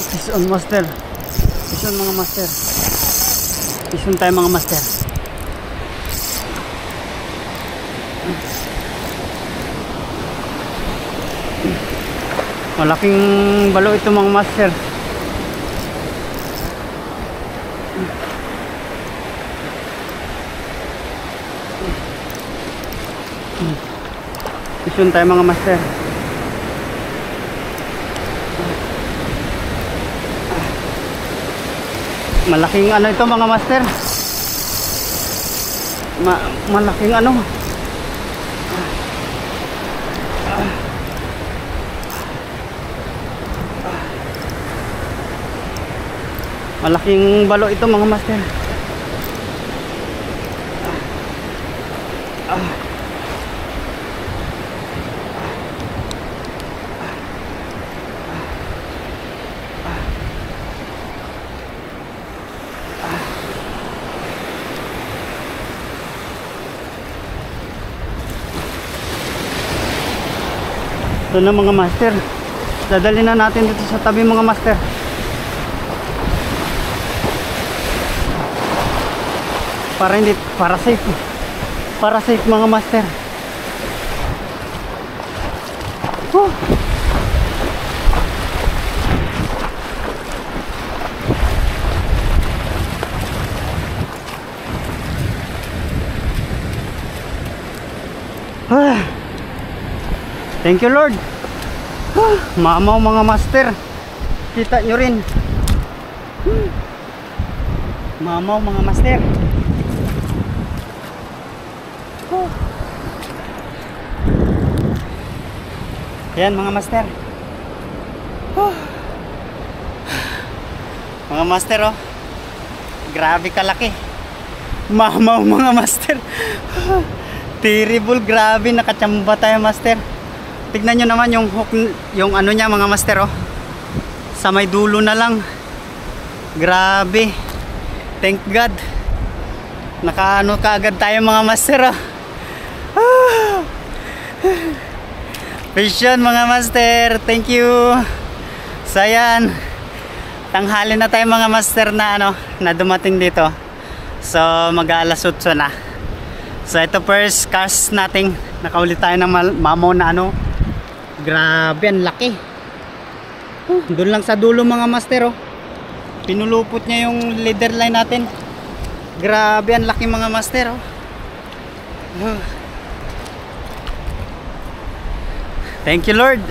Fish on master. Fish on mga master. Fish on tayo mga master. Malaking balo ito mga master. Fish on tayo mga master. Malaking ano ito mga master. Malaking ano. Malaking balo ito mga master. Ito na mga master. Dadalhin na natin dito sa tabi mga master. Para safe. Para safe mga master. Thank you Lord. Mamaw mga master. Kita nyo rin. Mamaw mga master. Ayan mga master. Mga master oh. Grabe kalaki. Mamaw mga master. Terrible, grabe, nakachamba tayo master. Tignan nyo naman yung hook, yung ano niya mga master oh. Sa may dulo na lang. Grabe. Thank God. Nakaano kaagad tayo mga master oh. Fish on mga master. Thank you. So ayan, tanghali na tayo mga master na ano, na dumating dito. So mag-aalas 8 na. So ito first cast natin. Nakaulit tayo ng mamaw na ano. Grabe, ang laki. Doon lang sa dulo mga master oh. Pinulupot niya yung leader line natin. Grabe, ang laki mga master oh. Thank you Lord.